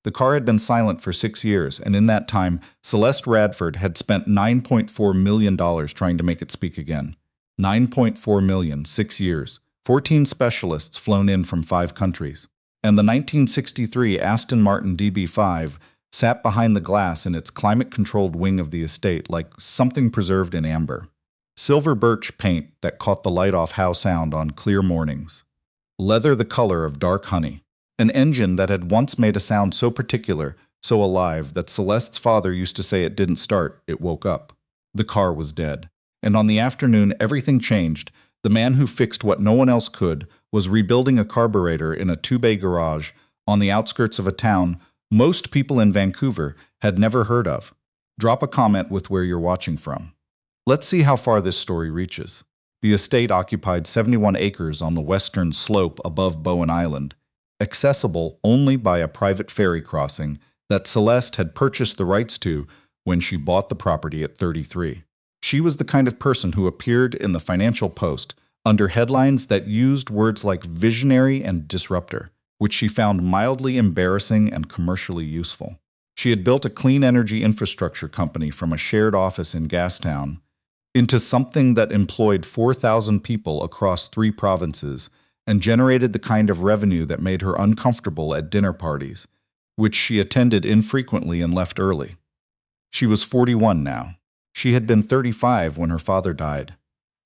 The car had been silent for 6 years, and in that time, Celeste Radford had spent $9.4 million trying to make it speak again. $9.4 million, 6 years. 14 specialists flown in from 5 countries. And the 1963 Aston Martin DB5 sat behind the glass in its climate-controlled wing of the estate like something preserved in amber. Silver birch paint that caught the light off how sound on clear mornings. Leather the color of dark honey. An engine that had once made a sound so particular, so alive, that Celeste's father used to say it didn't start, it woke up. The car was dead. And on the afternoon everything changed. The man who fixed what no one else could was rebuilding a carburetor in a 2-bay garage on the outskirts of a town most people in Vancouver had never heard of. Drop a comment with where you're watching from. Let's see how far this story reaches. The estate occupied 71 acres on the western slope above Bowen Island, accessible only by a private ferry crossing that Celeste had purchased the rights to when she bought the property at 33. She was the kind of person who appeared in the Financial Post under headlines that used words like visionary and disruptor, which she found mildly embarrassing and commercially useful. She had built a clean energy infrastructure company from a shared office in Gastown into something that employed 4,000 people across 3 provinces and generated the kind of revenue that made her uncomfortable at dinner parties, which she attended infrequently and left early. She was 41 now. She had been 35 when her father died.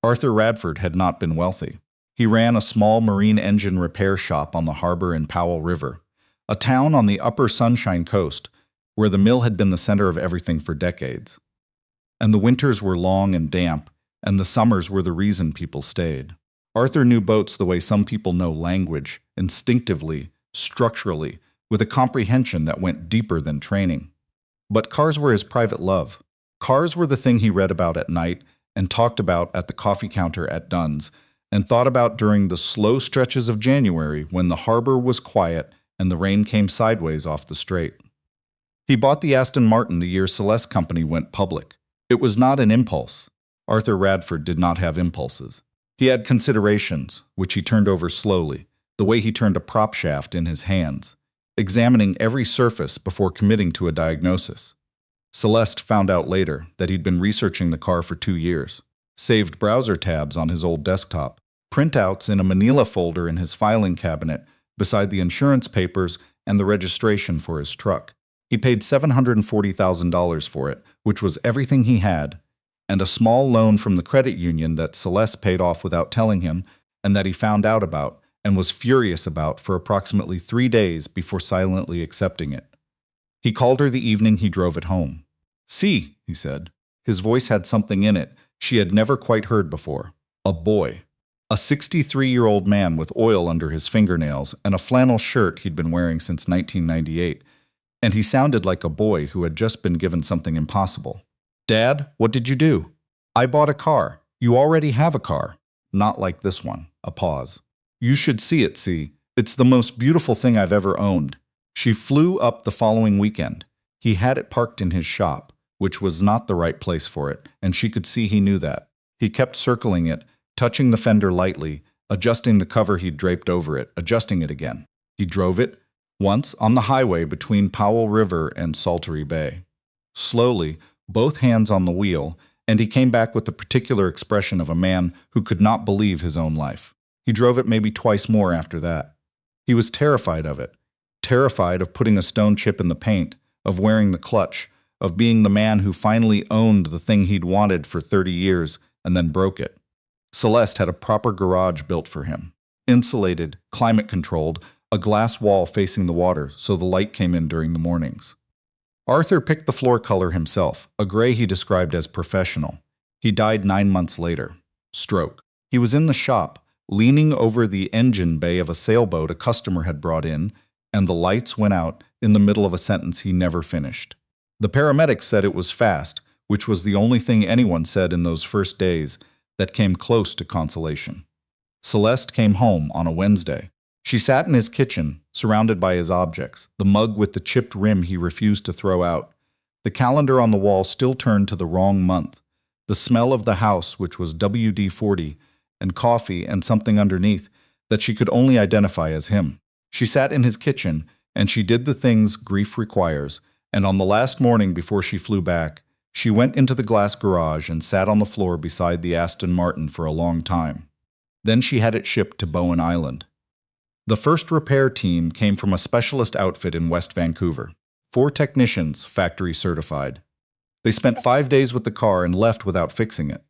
Arthur Radford had not been wealthy. He ran a small marine engine repair shop on the harbor in Powell River, a town on the upper Sunshine Coast, where the mill had been the center of everything for decades. And the winters were long and damp, and the summers were the reason people stayed. Arthur knew boats the way some people know language, instinctively, structurally, with a comprehension that went deeper than training. But cars were his private love. Cars were the thing he read about at night and talked about at the coffee counter at Dunn's and thought about during the slow stretches of January when the harbor was quiet and the rain came sideways off the strait. He bought the Aston Martin the year Celeste Company went public. It was not an impulse. Arthur Radford did not have impulses. He had considerations, which he turned over slowly, the way he turned a prop shaft in his hands, examining every surface before committing to a diagnosis. Celeste found out later that he'd been researching the car for 2 years, saved browser tabs on his old desktop, printouts in a manila folder in his filing cabinet beside the insurance papers and the registration for his truck. He paid $740,000 for it, which was everything he had, and a small loan from the credit union that Celeste paid off without telling him and that he found out about and was furious about for approximately 3 days before silently accepting it. He called her the evening he drove it home. "See," he said. His voice had something in it she had never quite heard before. A boy. A 63-year-old man with oil under his fingernails and a flannel shirt he'd been wearing since 1998. And he sounded like a boy who had just been given something impossible. "Dad, what did you do?" "I bought a car." "You already have a car." "Not like this one." A pause. "You should see it, see. It's the most beautiful thing I've ever owned." She flew up the following weekend. He had it parked in his shop, which was not the right place for it, and she could see he knew that. He kept circling it, touching the fender lightly, adjusting the cover he'd draped over it, adjusting it again. He drove it, once on the highway between Powell River and Saltery Bay. Slowly, both hands on the wheel, and he came back with the particular expression of a man who could not believe his own life. He drove it maybe twice more after that. He was terrified of it. Terrified of putting a stone chip in the paint, of wearing the clutch, of being the man who finally owned the thing he'd wanted for 30 years and then broke it. Celeste had a proper garage built for him. Insulated, climate-controlled, a glass wall facing the water so the light came in during the mornings. Arthur picked the floor color himself, a gray he described as professional. He died 9 months later. Stroke. He was in the shop, leaning over the engine bay of a sailboat a customer had brought in, and the lights went out in the middle of a sentence he never finished. The paramedics said it was fast, which was the only thing anyone said in those first days that came close to consolation. Celeste came home on a Wednesday. She sat in his kitchen, surrounded by his objects, the mug with the chipped rim he refused to throw out. The calendar on the wall still turned to the wrong month. The smell of the house, which was WD-40, and coffee and something underneath that she could only identify as him. She sat in his kitchen, and she did the things grief requires, and on the last morning before she flew back, she went into the glass garage and sat on the floor beside the Aston Martin for a long time. Then she had it shipped to Bowen Island. The first repair team came from a specialist outfit in West Vancouver. 4 technicians, factory certified. They spent 5 days with the car and left without fixing it.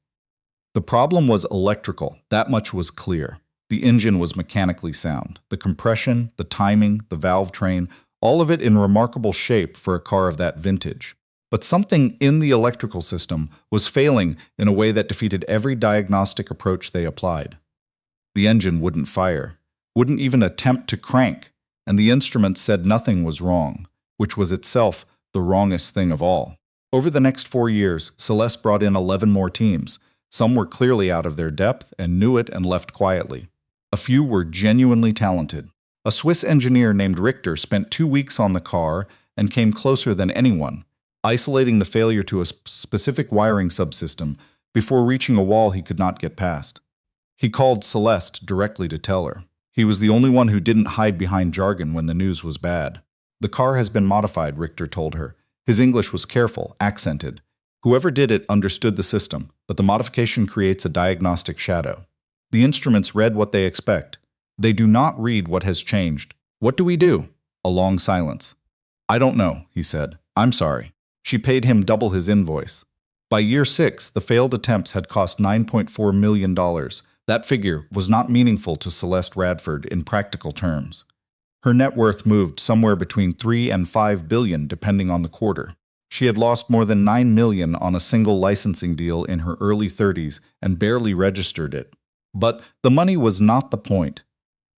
The problem was electrical, that much was clear. The engine was mechanically sound. The compression, the timing, the valve train, all of it in remarkable shape for a car of that vintage. But something in the electrical system was failing in a way that defeated every diagnostic approach they applied. The engine wouldn't fire, wouldn't even attempt to crank, and the instruments said nothing was wrong, which was itself the wrongest thing of all. Over the next 4 years, Celeste brought in 11 more teams. Some were clearly out of their depth and knew it and left quietly. A few were genuinely talented. A Swiss engineer named Richter spent 2 weeks on the car and came closer than anyone, isolating the failure to a specific wiring subsystem before reaching a wall he could not get past. He called Celeste directly to tell her. He was the only one who didn't hide behind jargon when the news was bad. "The car has been modified," Richter told her. His English was careful, accented. Whoever did it understood the system, but the modification creates a diagnostic shadow. The instruments read what they expect. They do not read what has changed. "What do we do?" A long silence. "I don't know," he said. "I'm sorry." She paid him double his invoice. By year 6, the failed attempts had cost $9.4 million. That figure was not meaningful to Celeste Radford in practical terms. Her net worth moved somewhere between 3 and 5 billion depending on the quarter. She had lost more than 9 million on a single licensing deal in her early 30s and barely registered it. But the money was not the point.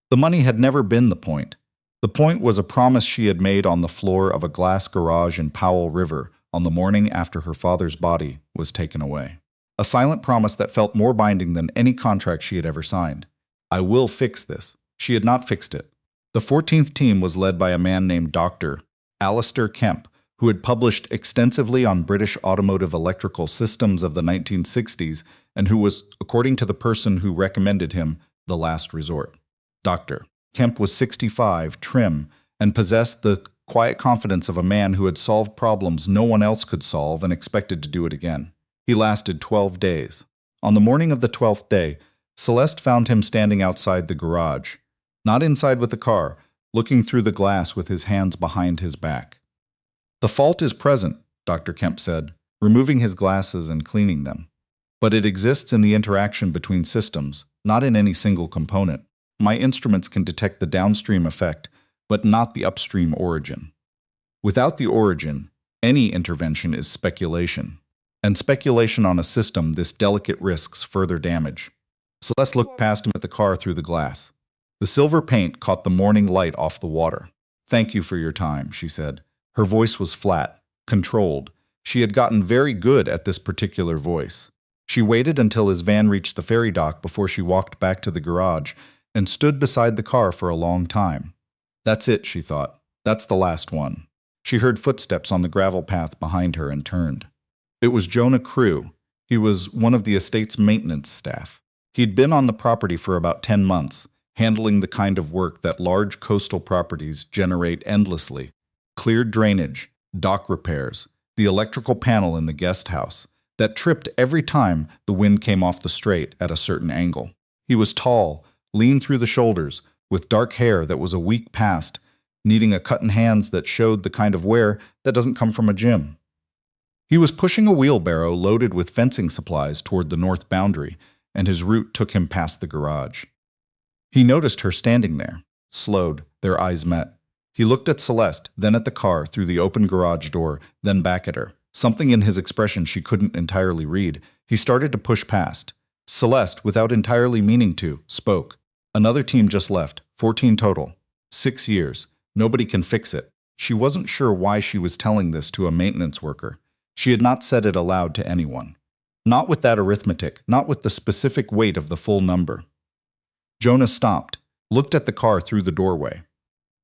The money had never been the point. The point was a promise she had made on the floor of a glass garage in Powell River on the morning after her father's body was taken away. A silent promise that felt more binding than any contract she had ever signed. "I will fix this." She had not fixed it. The 14th team was led by a man named Dr. Alistair Kemp, who had published extensively on British automotive electrical systems of the 1960s and who was, according to the person who recommended him, the last resort. Dr. Kemp was 65, trim, and possessed the quiet confidence of a man who had solved problems no one else could solve and expected to do it again. He lasted 12 days. On the morning of the 12th day, Celeste found him standing outside the garage, not inside with the car, looking through the glass with his hands behind his back. "The fault is present," Dr. Kemp said, removing his glasses and cleaning them. "But it exists in the interaction between systems, not in any single component. My instruments can detect the downstream effect, but not the upstream origin. Without the origin, any intervention is speculation. And speculation on a system this delicate risks further damage." Celeste looked past him at the car through the glass. The silver paint caught the morning light off the water. "Thank you for your time," she said. Her voice was flat, controlled. She had gotten very good at this particular voice. She waited until his van reached the ferry dock before she walked back to the garage and stood beside the car for a long time. "That's it," she thought. "That's the last one." She heard footsteps on the gravel path behind her and turned. It was Jonah Crew. He was one of the estate's maintenance staff. He'd been on the property for about 10 months, handling the kind of work that large coastal properties generate endlessly. Cleared drainage, dock repairs, the electrical panel in the guest house that tripped every time the wind came off the straight at a certain angle. He was tall, lean through the shoulders, with dark hair that was a week past, needing a cut in hands that showed the kind of wear that doesn't come from a gym. He was pushing a wheelbarrow loaded with fencing supplies toward the north boundary, and his route took him past the garage. He noticed her standing there, slowed, their eyes met. He looked at Celeste, then at the car through the open garage door, then back at her. Something in his expression she couldn't entirely read. He started to push past. Celeste, without entirely meaning to, spoke. "Another team just left, 14 total. 6 years. Nobody can fix it." She wasn't sure why she was telling this to a maintenance worker. She had not said it aloud to anyone. Not with that arithmetic, not with the specific weight of the full number. Jonah stopped, looked at the car through the doorway.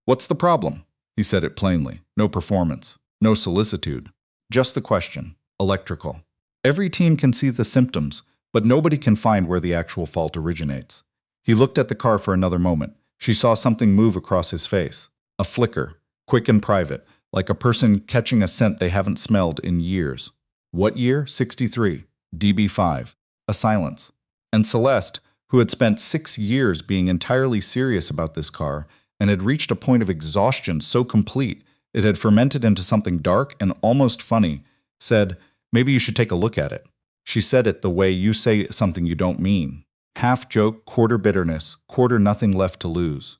"What's the problem?" He said it plainly. No performance, no solicitude. Just the question. Electrical. Every team can see the symptoms, but nobody can find where the actual fault originates. He looked at the car for another moment. She saw something move across his face. A flicker. quick and private, like a person catching a scent they haven't smelled in years. What year? 63. DB5. A silence. And Celeste, who had spent 6 years being entirely serious about this car and had reached a point of exhaustion so complete it had fermented into something dark and almost funny, said, "Maybe you should take a look at it." She said it the way you say something you don't mean. Half joke, quarter bitterness, quarter nothing left to lose.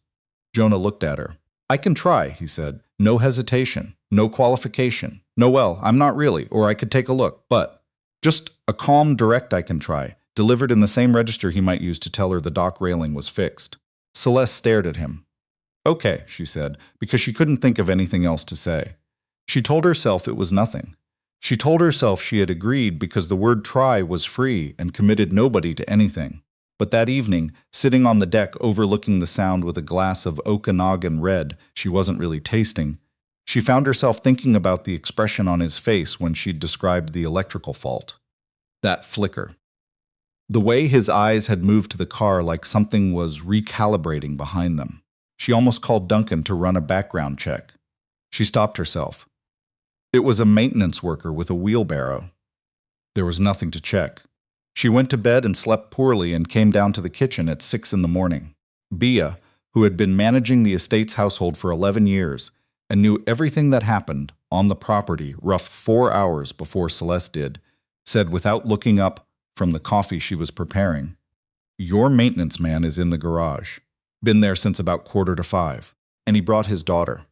Jonah looked at her. "I can try," he said. "No hesitation, no qualification. No, well, I'm not really, or I could take a look, but just a calm, direct I can try," delivered in the same register he might use to tell her the dock railing was fixed. Celeste stared at him. "Okay," she said, because she couldn't think of anything else to say. She told herself it was nothing. She told herself she had agreed because the word try was free and committed nobody to anything. But that evening, sitting on the deck overlooking the Sound with a glass of Okanagan red she wasn't really tasting, she found herself thinking about the expression on his face when she'd described the electrical fault. That flicker. The way his eyes had moved to the car like something was recalibrating behind them. She almost called Duncan to run a background check. She stopped herself. It was a maintenance worker with a wheelbarrow. There was nothing to check. She went to bed and slept poorly and came down to the kitchen at 6 in the morning. Bia, who had been managing the estate's household for 11 years and knew everything that happened on the property rough 4 hours before Celeste did, said without looking up from the coffee she was preparing, "Your maintenance man is in the garage. Been there since about 4:45, and he brought his daughter."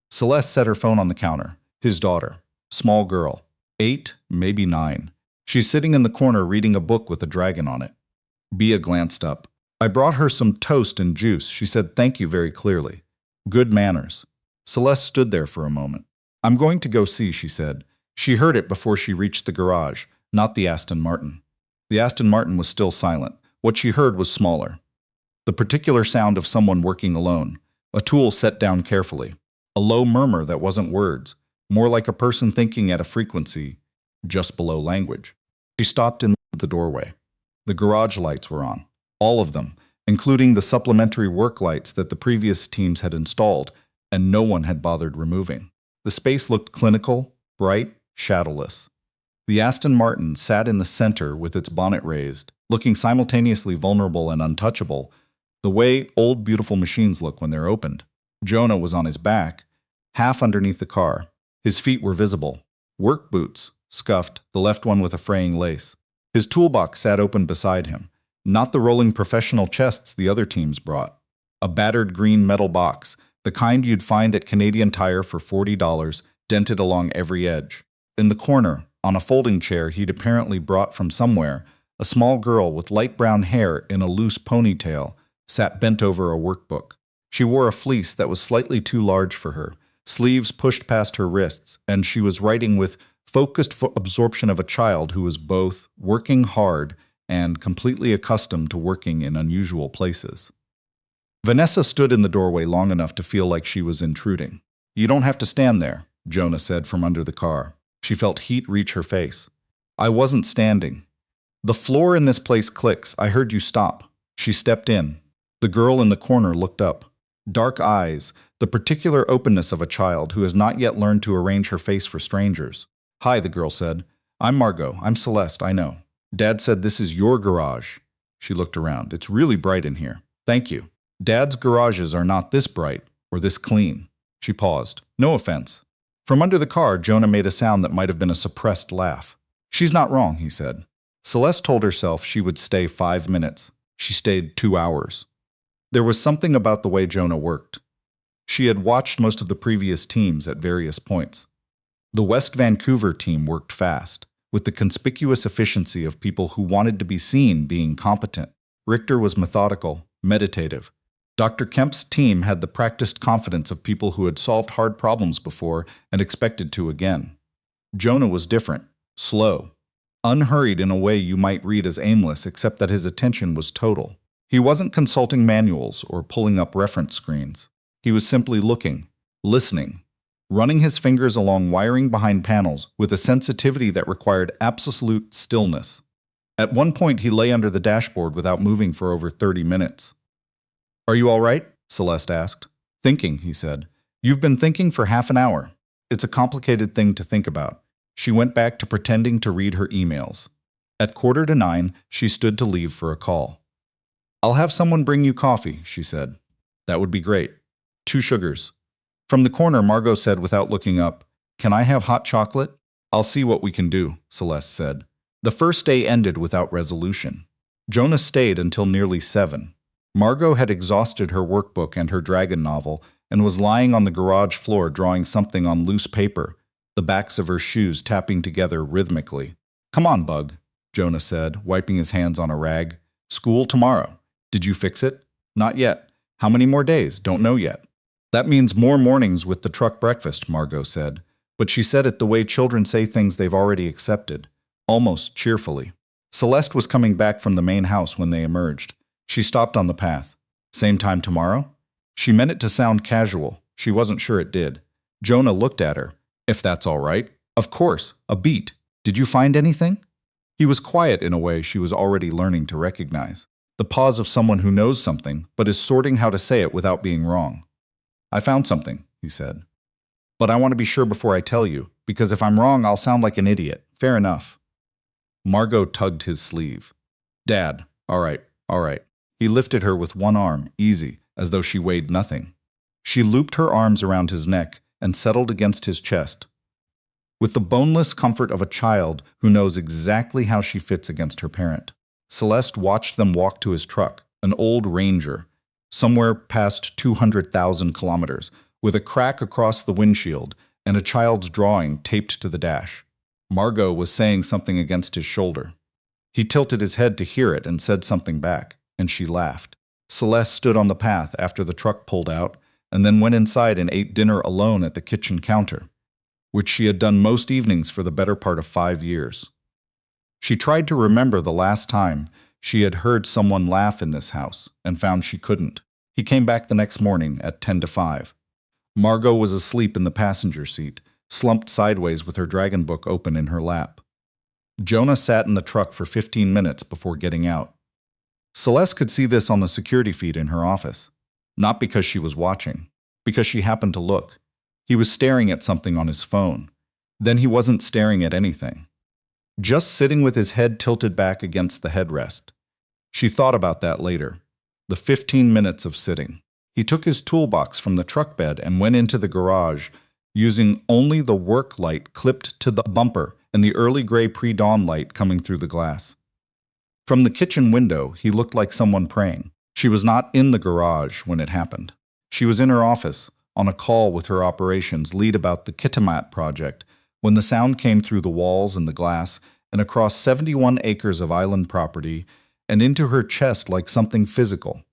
Celeste set her phone on the counter. His daughter. Small girl. 8, maybe 9. She's sitting in the corner reading a book with a dragon on it. Bia glanced up. "I brought her some toast and juice. She said thank you very clearly. Good manners." Celeste stood there for a moment. "I'm going to go see," she said. She heard it before she reached the garage, not the Aston Martin. The Aston Martin was still silent. What she heard was smaller. The particular sound of someone working alone, a tool set down carefully, a low murmur that wasn't words, more like a person thinking at a frequency just below language. She stopped in the doorway. The garage lights were on, all of them, including the supplementary work lights that the previous teams had installed, and no one had bothered removing. The space looked clinical, bright, shadowless. The Aston Martin sat in the center with its bonnet raised, looking simultaneously vulnerable and untouchable, the way old beautiful machines look when they're opened. Jonah was on his back, half underneath the car. His feet were visible. Work boots, scuffed, the left one with a fraying lace. His toolbox sat open beside him, not the rolling professional chests the other teams brought. A battered green metal box, the kind you'd find at Canadian Tire for $40, dented along every edge. In the corner, on a folding chair he'd apparently brought from somewhere, a small girl with light brown hair in a loose ponytail sat bent over a workbook. She wore a fleece that was slightly too large for her, sleeves pushed past her wrists, and she was writing with focused absorption of a child who was both working hard and completely accustomed to working in unusual places. Vanessa stood in the doorway long enough to feel like she was intruding. "You don't have to stand there," Jonah said from under the car. She felt heat reach her face. "I wasn't standing. The floor in this place clicks. I heard you stop." She stepped in. The girl in the corner looked up. Dark eyes, the particular openness of a child who has not yet learned to arrange her face for strangers. "Hi," the girl said. "I'm Margot. I'm Celeste, I know. Dad said this is your garage." She looked around. "It's really bright in here. Thank you. Dad's garages are not this bright or this clean." She paused. "No offense." From under the car, Jonah made a sound that might have been a suppressed laugh. "She's not wrong," he said. Celeste told herself she would stay 5 minutes. She stayed 2 hours. There was something about the way Jonah worked. She had watched most of the previous teams at various points. The West Vancouver team worked fast, with the conspicuous efficiency of people who wanted to be seen being competent. Richter was methodical, meditative. Dr. Kemp's team had the practiced confidence of people who had solved hard problems before and expected to again. Jonah was different, slow, unhurried in a way you might read as aimless, except that his attention was total. He wasn't consulting manuals or pulling up reference screens. He was simply looking, listening, running his fingers along wiring behind panels with a sensitivity that required absolute stillness. At one point, he lay under the dashboard without moving for over 30 minutes. "Are you all right?" Celeste asked. "Thinking," he said. You've been thinking for half an hour. It's a complicated thing to think about. She went back to pretending to read her emails. At 8:45, she stood to leave for a call. I'll have someone bring you coffee, she said. That would be great. 2 sugars. From the corner, Margot said without looking up, Can I have hot chocolate? I'll see what we can do, Celeste said. The first day ended without resolution. Jonah stayed until nearly 7. Margot had exhausted her workbook and her dragon novel and was lying on the garage floor drawing something on loose paper, the backs of her shoes tapping together rhythmically. Come on, Bug, Jonah said, wiping his hands on a rag. School tomorrow. Did you fix it? Not yet. How many more days? Don't know yet. That means more mornings with the truck breakfast, Margot said. But she said it the way children say things they've already accepted, almost cheerfully. Celeste was coming back from the main house when they emerged. She stopped on the path. Same time tomorrow? She meant it to sound casual. She wasn't sure it did. Jonah looked at her. If that's all right. Of course, a beat. Did you find anything? He was quiet in a way she was already learning to recognize. The pause of someone who knows something, but is sorting how to say it without being wrong. I found something, he said. But I want to be sure before I tell you, because if I'm wrong, I'll sound like an idiot. Fair enough. Margot tugged his sleeve. Dad, all right. He lifted her with one arm, easy, as though she weighed nothing. She looped her arms around his neck and settled against his chest. With the boneless comfort of a child who knows exactly how she fits against her parent, Celeste watched them walk to his truck, an old Ranger, somewhere past 200,000 kilometers, with a crack across the windshield and a child's drawing taped to the dash. Margot was saying something against his shoulder. He tilted his head to hear it and said something back, and she laughed. Celeste stood on the path after the truck pulled out, and then went inside and ate dinner alone at the kitchen counter, which she had done most evenings for the better part of 5 years. She tried to remember the last time she had heard someone laugh in this house, and found she couldn't. He came back the next morning at 10:50. Margot was asleep in the passenger seat, slumped sideways with her dragon book open in her lap. Jonah sat in the truck for 15 minutes before getting out. Celeste could see this on the security feed in her office. Not because she was watching, because she happened to look. He was staring at something on his phone. Then he wasn't staring at anything. Just sitting with his head tilted back against the headrest. She thought about that later. The 15 minutes of sitting. He took his toolbox from the truck bed and went into the garage, using only the work light clipped to the bumper and the early gray pre-dawn light coming through the glass. From the kitchen window, he looked like someone praying. She was not in the garage when it happened. She was in her office, on a call with her operations lead about the Kitimat project, when the sound came through the walls and the glass and across 71 acres of island property and into her chest like something physical.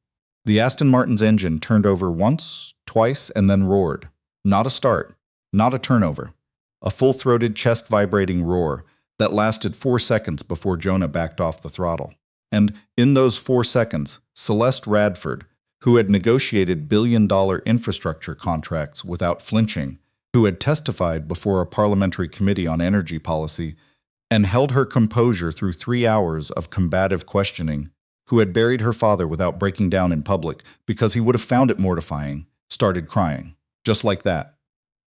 The Aston Martin's engine turned over once, twice, and then roared. Not a start, not a turnover. A full-throated, chest-vibrating roar that lasted 4 seconds before Jonah backed off the throttle. And in those 4 seconds, Celeste Radford, who had negotiated billion-dollar infrastructure contracts without flinching, who had testified before a parliamentary committee on energy policy, and held her composure through 3 hours of combative questioning, who had buried her father without breaking down in public because he would have found it mortifying, started crying. Just like that.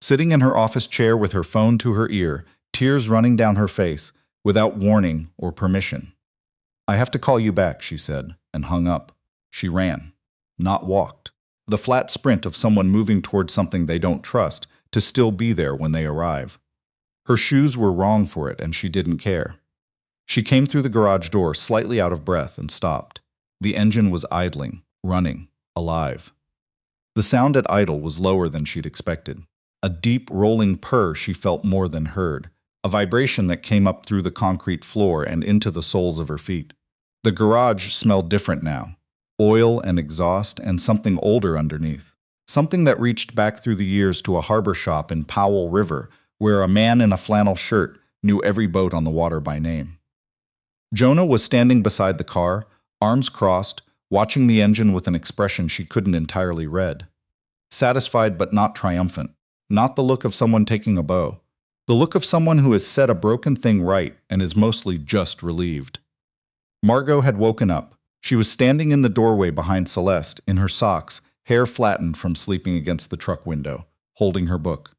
Sitting in her office chair with her phone to her ear, tears running down her face, without warning or permission. I have to call you back, she said, and hung up. She ran, not walked. The flat sprint of someone moving towards something they don't trust to still be there when they arrive. Her shoes were wrong for it, and she didn't care. She came through the garage door, slightly out of breath, and stopped. The engine was idling, running, alive. The sound at idle was lower than she'd expected. A deep, rolling purr she felt more than heard, a vibration that came up through the concrete floor and into the soles of her feet. The garage smelled different now. Oil and exhaust and something older underneath. Something that reached back through the years to a harbor shop in Powell River, where a man in a flannel shirt knew every boat on the water by name. Jonah was standing beside the car, arms crossed, watching the engine with an expression she couldn't entirely read. Satisfied but not triumphant. Not the look of someone taking a bow. The look of someone who has set a broken thing right and is mostly just relieved. Margot had woken up. She was standing in the doorway behind Celeste, in her socks, hair flattened from sleeping against the truck window, holding her book.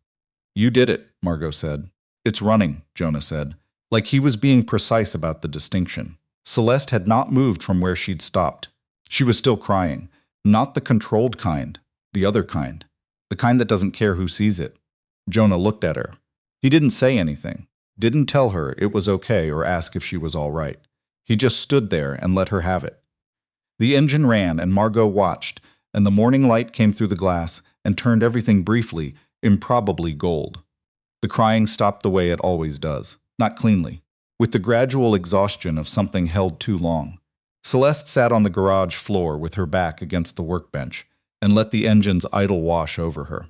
You did it, Margot said. It's running, Jonah said, like he was being precise about the distinction. Celeste had not moved from where she'd stopped. She was still crying, not the controlled kind, the other kind, the kind that doesn't care who sees it. Jonah looked at her. He didn't say anything, didn't tell her it was okay or ask if she was all right. He just stood there and let her have it. The engine ran and Margot watched, and the morning light came through the glass and turned everything briefly, improbably gold. The crying stopped the way it always does, not cleanly, with the gradual exhaustion of something held too long. Celeste sat on the garage floor with her back against the workbench and let the engine's idle wash over her.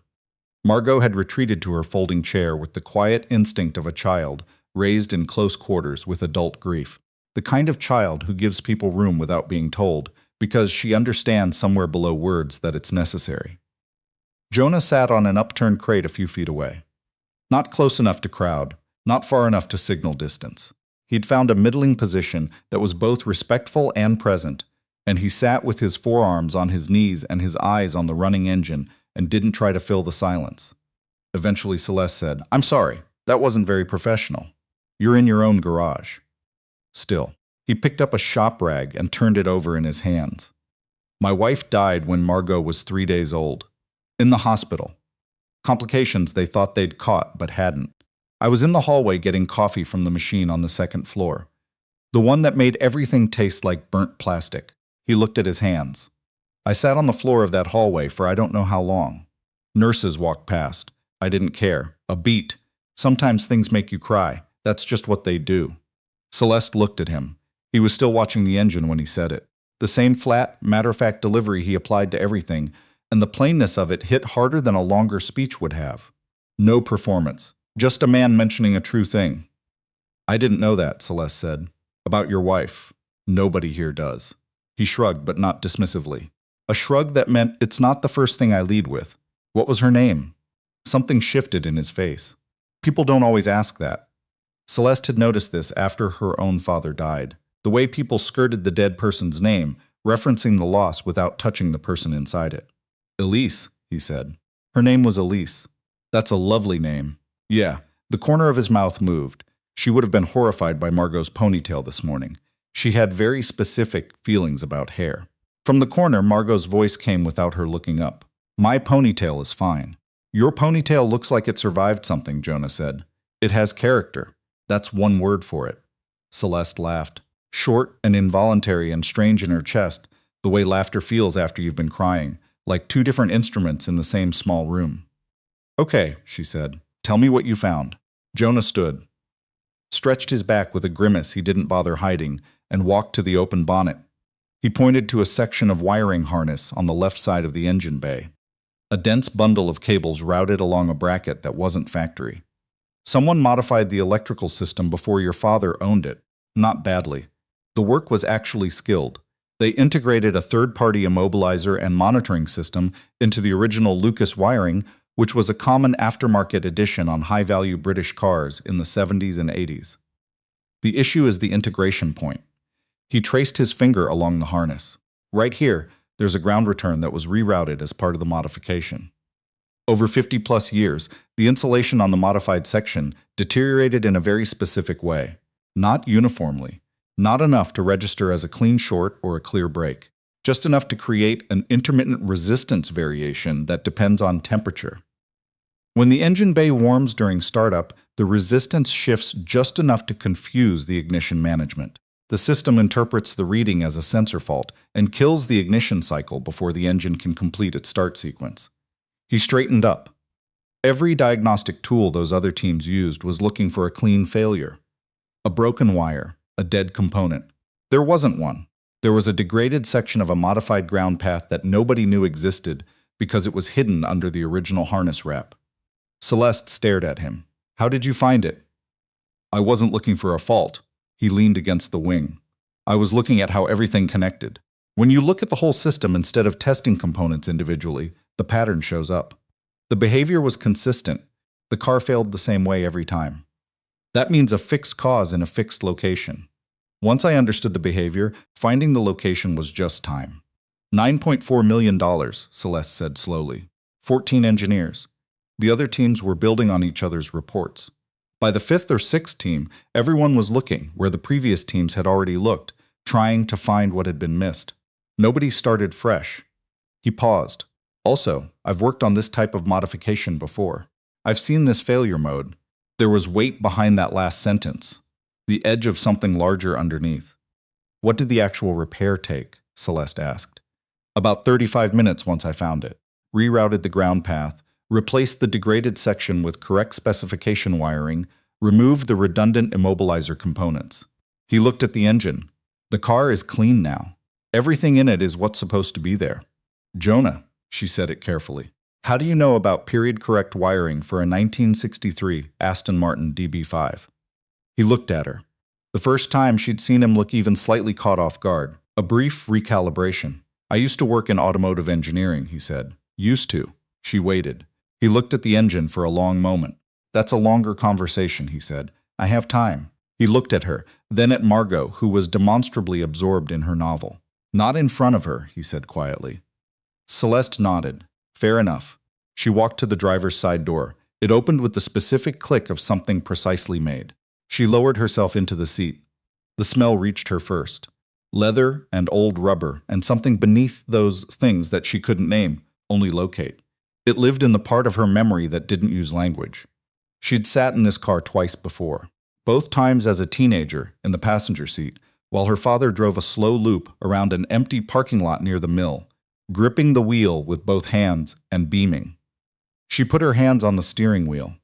Margot had retreated to her folding chair with the quiet instinct of a child raised in close quarters with adult grief, the kind of child who gives people room without being told, because she understands somewhere below words that it's necessary. Jonah sat on an upturned crate a few feet away. Not close enough to crowd, not far enough to signal distance. He'd found a middling position that was both respectful and present, and he sat with his forearms on his knees and his eyes on the running engine and didn't try to fill the silence. Eventually Celeste said, "I'm sorry, that wasn't very professional. You're in your own garage." Still, he picked up a shop rag and turned it over in his hands. "My wife died when Margot was 3 days old. In the hospital. Complications they thought they'd caught but hadn't. I was in the hallway getting coffee from the machine on the second floor. The one that made everything taste like burnt plastic." He looked at his hands. "I sat on the floor of that hallway for I don't know how long. Nurses walked past. I didn't care. A beat. Sometimes things make you cry. That's just what they do." Celeste looked at him. He was still watching the engine when he said it. The same flat, matter-of-fact delivery he applied to everything, and the plainness of it hit harder than a longer speech would have. No performance. Just a man mentioning a true thing. "I didn't know that," Celeste said. "About your wife. Nobody here does." He shrugged, but not dismissively. A shrug that meant it's not the first thing I lead with. "What was her name?" Something shifted in his face. People don't always ask that. Celeste had noticed this after her own father died. The way people skirted the dead person's name, referencing the loss without touching the person inside it. "Elise," he said. "Her name was Elise." "That's a lovely name." "Yeah." The corner of his mouth moved. She would have been horrified by Margot's ponytail this morning. She had very specific feelings about hair. From the corner, Margot's voice came without her looking up. "My ponytail is fine." "Your ponytail looks like it survived something," Jonah said. "It has character. That's one word for it." Celeste laughed. Short and involuntary and strange in her chest, the way laughter feels after you've been crying, like two different instruments in the same small room. "Okay," she said. "Tell me what you found." Jonah stood, stretched his back with a grimace he didn't bother hiding, and walked to the open bonnet. He pointed to a section of wiring harness on the left side of the engine bay. A dense bundle of cables routed along a bracket that wasn't factory. "Someone modified the electrical system before your father owned it. Not badly. The work was actually skilled. They integrated a third-party immobilizer and monitoring system into the original Lucas wiring, which was a common aftermarket addition on high-value British cars in the 70s and 80s. The issue is the integration point." He traced his finger along the harness. "Right here, there's a ground return that was rerouted as part of the modification. Over 50-plus years, the insulation on the modified section deteriorated in a very specific way. Not uniformly. Not enough to register as a clean short or a clear break. Just enough to create an intermittent resistance variation that depends on temperature. When the engine bay warms during startup, the resistance shifts just enough to confuse the ignition management. The system interprets the reading as a sensor fault and kills the ignition cycle before the engine can complete its start sequence. He straightened up. Every diagnostic tool those other teams used was looking for a clean failure. A broken wire, a dead component. There wasn't one. There was a degraded section of a modified ground path that nobody knew existed because it was hidden under the original harness wrap. Celeste stared at him. "How did you find it?" "I wasn't looking for a fault." He leaned against the wing. "I was looking at how everything connected. When you look at the whole system instead of testing components individually, the pattern shows up. The behavior was consistent. The car failed the same way every time. That means a fixed cause in a fixed location. Once I understood the behavior, finding the location was just time." $9.4 million, Celeste said slowly. 14 engineers. The other teams were building on each other's reports. By the fifth or sixth team, everyone was looking where the previous teams had already looked, trying to find what had been missed. Nobody started fresh. He paused. Also, I've worked on this type of modification before. I've seen this failure mode. There was weight behind that last sentence, the edge of something larger underneath. What did the actual repair take? Celeste asked. About 35 minutes once I found it. Rerouted the ground path, replaced the degraded section with correct specification wiring, removed the redundant immobilizer components. He looked at the engine. The car is clean now. Everything in it is what's supposed to be there. Jonah, she said it carefully. How do you know about period-correct wiring for a 1963 Aston Martin DB5? He looked at her. The first time she'd seen him look even slightly caught off guard. A brief recalibration. I used to work in automotive engineering, he said. Used to. She waited. He looked at the engine for a long moment. That's a longer conversation, he said. I have time. He looked at her, then at Margot, who was demonstrably absorbed in her novel. Not in front of her, he said quietly. Celeste nodded. Fair enough. She walked to the driver's side door. It opened with the specific click of something precisely made. She lowered herself into the seat. The smell reached her first. Leather and old rubber, and something beneath those things that she couldn't name, only locate. It lived in the part of her memory that didn't use language. She'd sat in this car twice before, both times as a teenager in the passenger seat, while her father drove a slow loop around an empty parking lot near the mill, gripping the wheel with both hands and beaming. She put her hands on the steering wheel.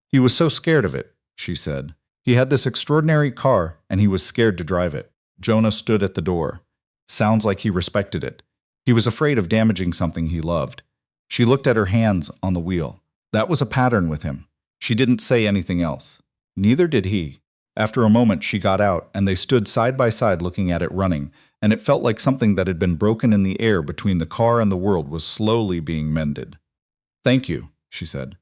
He was so scared of it, she said. He had this extraordinary car, and he was scared to drive it. Jonah stood at the door. Sounds like he respected it. He was afraid of damaging something he loved. She looked at her hands on the wheel. That was a pattern with him. She didn't say anything else. Neither did he. After a moment, she got out, and they stood side by side looking at it running, and it felt like something that had been broken in the air between the car and the world was slowly being mended. Thank you, she said.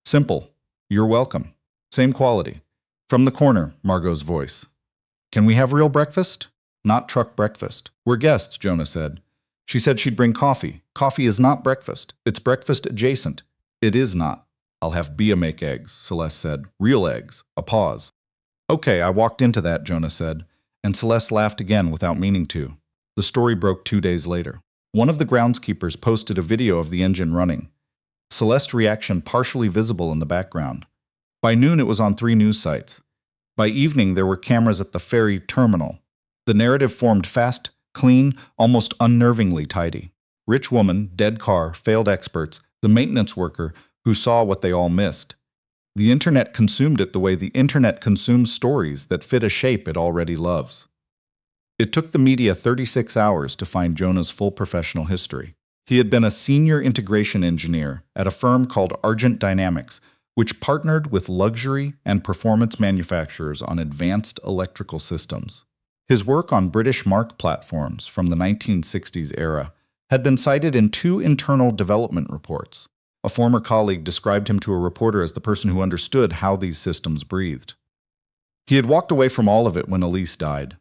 Simple. You're welcome. Same quality. From the corner, Margot's voice. Can we have real breakfast? Not truck breakfast. We're guests, Jonah said. She said she'd bring coffee. Coffee is not breakfast. It's breakfast adjacent. It is not. I'll have Bia make eggs, Celeste said. Real eggs. A pause. Okay, I walked into that, Jonah said, and Celeste laughed again without meaning to. The story broke 2 days later. One of the groundskeepers posted a video of the engine running. Celeste's reaction partially visible in the background. By noon, it was on 3 news sites. By evening, there were cameras at the ferry terminal. The narrative formed fast, clean, almost unnervingly tidy. Rich woman, dead car, failed experts, the maintenance worker who saw what they all missed. The internet consumed it the way the internet consumes stories that fit a shape it already loves. It took the media 36 hours to find Jonah's full professional history. He had been a senior integration engineer at a firm called Argent Dynamics, which partnered with luxury and performance manufacturers on advanced electrical systems. His work on British Mark platforms from the 1960s era had been cited in 2 internal development reports. A former colleague described him to a reporter as the person who understood how these systems breathed. He had walked away from all of it when Elise died.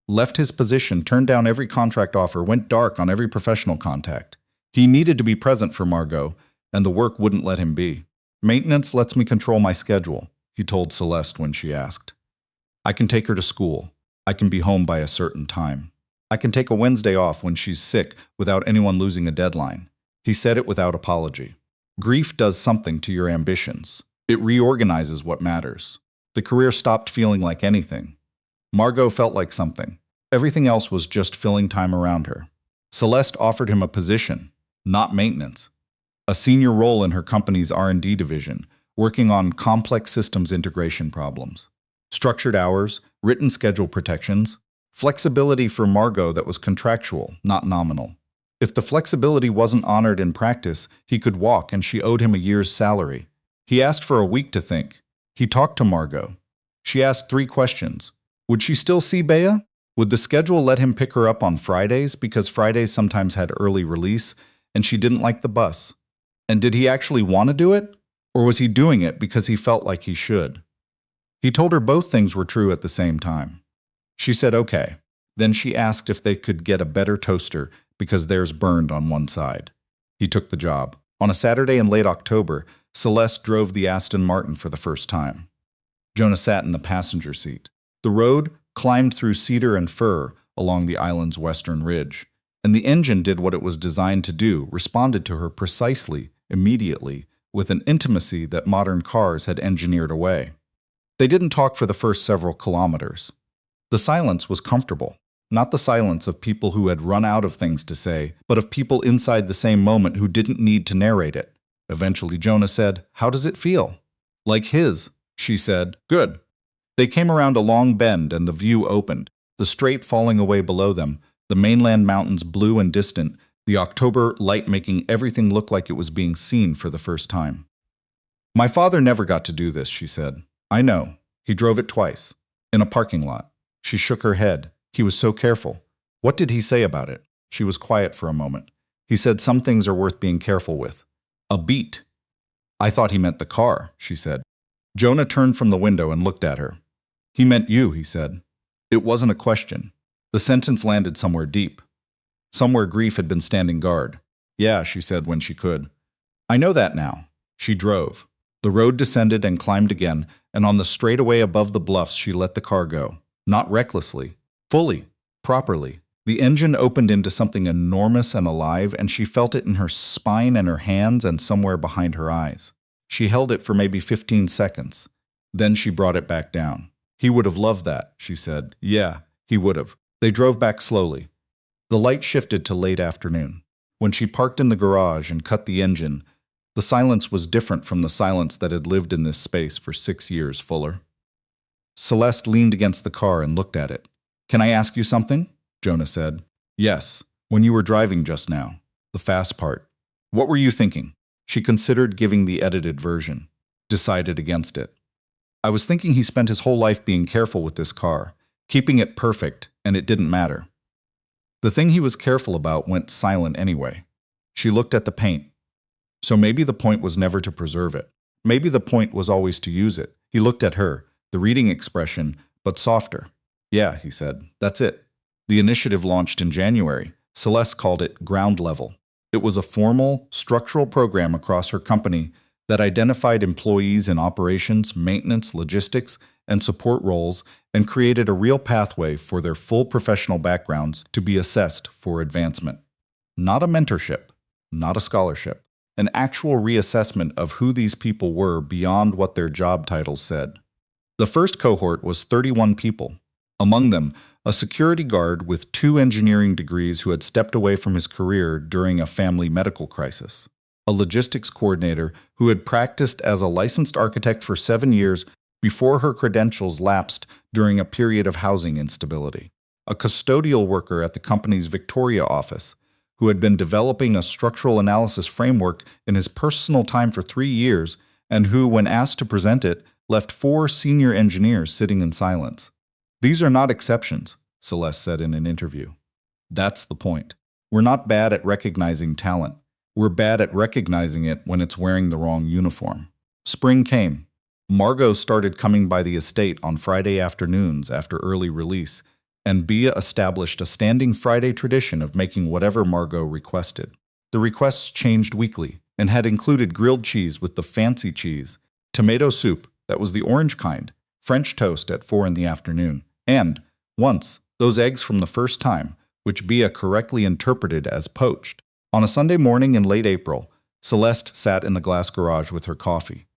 Left his position, turned down every contract offer, went dark on every professional contact. He needed to be present for Margot, and the work wouldn't let him be. Maintenance lets me control my schedule, he told Celeste when she asked. I can take her to school. I can be home by a certain time. I can take a Wednesday off when she's sick without anyone losing a deadline. He said it without apology. Grief does something to your ambitions. It reorganizes what matters. The career stopped feeling like anything. Margot felt like something. Everything else was just filling time around her. Celeste offered him a position, not maintenance. A senior role in her company's R&D division, working on complex systems integration problems. Structured hours, written schedule protections, flexibility for Margot that was contractual, not nominal. If the flexibility wasn't honored in practice, he could walk and she owed him a year's salary. He asked for a week to think. He talked to Margot. She asked 3 questions. Would she still see Bea? Would the schedule let him pick her up on Fridays because Fridays sometimes had early release and she didn't like the bus? And did he actually want to do it? Or was he doing it because he felt like he should? He told her both things were true at the same time. She said okay. Then she asked if they could get a better toaster because theirs burned on one side. He took the job. On a Saturday in late October, Celeste drove the Aston Martin for the first time. Jonah sat in the passenger seat. The road climbed through cedar and fir along the island's western ridge, and the engine did what it was designed to do, responded to her precisely, immediately, with an intimacy that modern cars had engineered away. They didn't talk for the first several kilometers. The silence was comfortable, not the silence of people who had run out of things to say, but of people inside the same moment who didn't need to narrate it. Eventually, Jonah said, "How does it feel?" "Like his," she said. "Good." They came around a long bend and the view opened, the strait falling away below them, the mainland mountains blue and distant, the October light making everything look like it was being seen for the first time. "My father never got to do this," she said. "I know. He drove it twice. In a parking lot." She shook her head. "He was so careful." "What did he say about it?" She was quiet for a moment. "He said some things are worth being careful with." "A beat." "I thought he meant the car," she said. Jonah turned from the window and looked at her. "He meant you," he said. It wasn't a question. The sentence landed somewhere deep. Somewhere grief had been standing guard. "Yeah," she said when she could. "I know that now." She drove. The road descended and climbed again, and on the straightaway above the bluffs she let the car go. Not recklessly. Fully. Properly. The engine opened into something enormous and alive, and she felt it in her spine and her hands and somewhere behind her eyes. She held it for maybe 15 seconds. Then she brought it back down. "He would have loved that," she said. "Yeah, he would have." They drove back slowly. The light shifted to late afternoon. When she parked in the garage and cut the engine, the silence was different from the silence that had lived in this space for 6 years fuller. Celeste leaned against the car and looked at it. "Can I ask you something?" Jonah said. "Yes. When you were driving just now. The fast part. What were you thinking?" She considered giving the edited version. Decided against it. "I was thinking he spent his whole life being careful with this car, keeping it perfect, and it didn't matter. The thing he was careful about went silent anyway." She looked at the paint. "So maybe the point was never to preserve it. Maybe the point was always to use it." He looked at her, the reading expression, but softer. "Yeah," he said. "That's it." The initiative launched in January. Celeste called it Ground Level. It was a formal, structural program across her company that identified employees in operations, maintenance, logistics, and support roles and created a real pathway for their full professional backgrounds to be assessed for advancement. Not a mentorship, not a scholarship, an actual reassessment of who these people were beyond what their job titles said. The first cohort was 31 people. Among them, a security guard with 2 engineering degrees who had stepped away from his career during a family medical crisis. A logistics coordinator who had practiced as a licensed architect for 7 years before her credentials lapsed during a period of housing instability. A custodial worker at the company's Victoria office who had been developing a structural analysis framework in his personal time for 3 years and who, when asked to present it, left 4 senior engineers sitting in silence. "These are not exceptions," Celeste said in an interview. "That's the point. We're not bad at recognizing talent. We're bad at recognizing it when it's wearing the wrong uniform." Spring came. Margot started coming by the estate on Friday afternoons after early release, and Bia established a standing Friday tradition of making whatever Margot requested. The requests changed weekly and had included grilled cheese with the fancy cheese, tomato soup, that was the orange kind, French toast at 4 in the afternoon, and, once, those eggs from the first time, which Bia correctly interpreted as poached. On a Sunday morning in late April, Celeste sat in the glass garage with her coffee.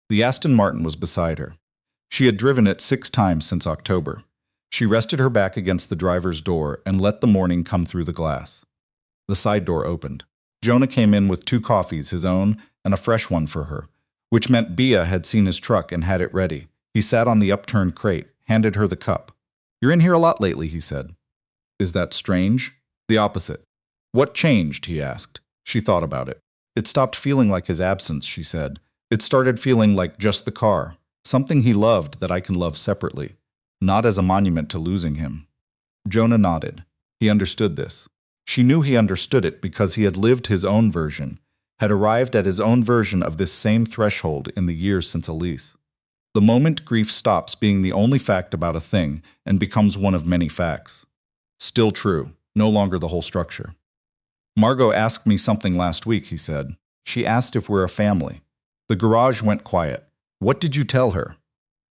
The Aston Martin was beside her. She had driven it 6 times since October. She rested her back against the driver's door and let the morning come through the glass. The side door opened. Jonah came in with 2 coffees, his own and a fresh one for her, which meant Bia had seen his truck and had it ready. He sat on the upturned crate, handed her the cup. "You're in here a lot lately," he said. "Is that strange?" "The opposite." "What changed?" he asked. She thought about it. "It stopped feeling like his absence," she said. "It started feeling like just the car, something he loved that I can love separately, not as a monument to losing him." Jonah nodded. He understood this. She knew he understood it because he had lived his own version, had arrived at his own version of this same threshold in the years since Elise. The moment grief stops being the only fact about a thing and becomes one of many facts. Still true, no longer the whole structure. "Margot asked me something last week," he said. She asked if we're a family. The garage went quiet. What did you tell her?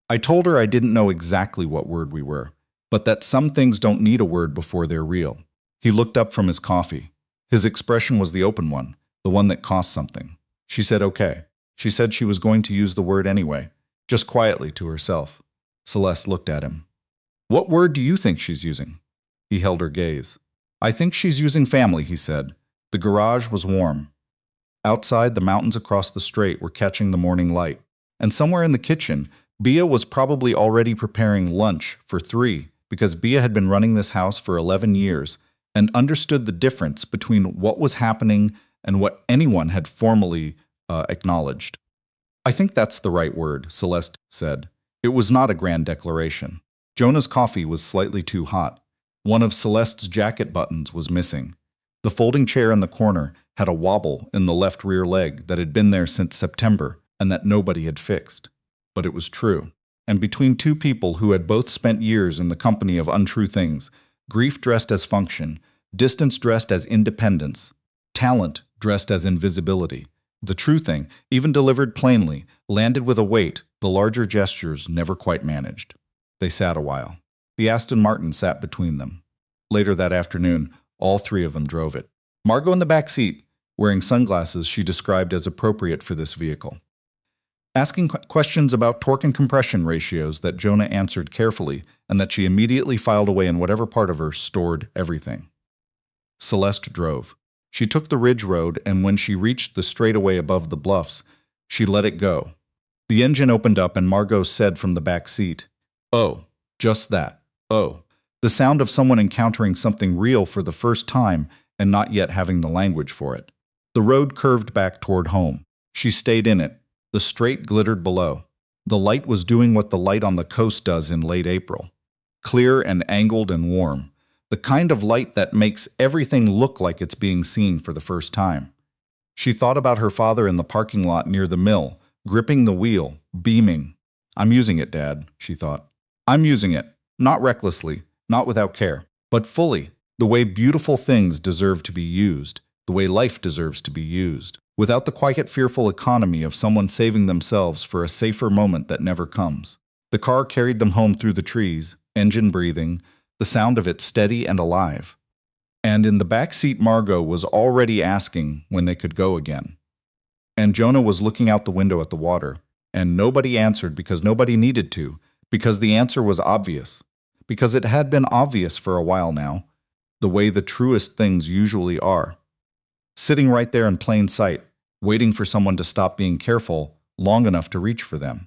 I told her I didn't know exactly what word we were, but that some things don't need a word before they're real. He looked up from his coffee. His expression was the open one, the one that cost something. She said okay. She said she was going to use the word anyway, just quietly to herself. Celeste looked at him. What word do you think she's using? He held her gaze. I think she's using family, he said. The garage was warm. Outside, the mountains across the strait were catching the morning light. And somewhere in the kitchen, Bia was probably already preparing lunch for 3 because Bia had been running this house for 11 years and understood the difference between what was happening and what anyone had formally acknowledged. I think that's the right word, Celeste said. It was not a grand declaration. Jonah's coffee was slightly too hot. One of Celeste's jacket buttons was missing. The folding chair in the corner had a wobble in the left rear leg that had been there since September and that nobody had fixed. But it was true. And between two people who had both spent years in the company of untrue things, grief dressed as function, distance dressed as independence, talent dressed as invisibility, the true thing, even delivered plainly, landed with a weight the larger gestures never quite managed. They sat a while. The Aston Martin sat between them. Later that afternoon, all 3 of them drove it. Margot in the back seat, wearing sunglasses she described as appropriate for this vehicle. Asking questions about torque and compression ratios that Jonah answered carefully and that she immediately filed away in whatever part of her stored everything. Celeste drove. She took the ridge road, and when she reached the straightaway above the bluffs, she let it go. The engine opened up and Margot said from the back seat, "Oh, just that. Oh." The sound of someone encountering something real for the first time and not yet having the language for it. The road curved back toward home. She stayed in it. The strait glittered below. The light was doing what the light on the coast does in late April. Clear and angled and warm. The kind of light that makes everything look like it's being seen for the first time. She thought about her father in the parking lot near the mill, gripping the wheel, beaming. "I'm using it, Dad," she thought. "I'm using it. Not recklessly, not without care, but fully, the way beautiful things deserve to be used, the way life deserves to be used, without the quiet, fearful economy of someone saving themselves for a safer moment that never comes." The car carried them home through the trees, engine breathing, the sound of it steady and alive. And in the back seat, Margot was already asking when they could go again. And Jonah was looking out the window at the water, and nobody answered because nobody needed to, because the answer was obvious, because it had been obvious for a while now, the way the truest things usually are. Sitting right there in plain sight, waiting for someone to stop being careful long enough to reach for them.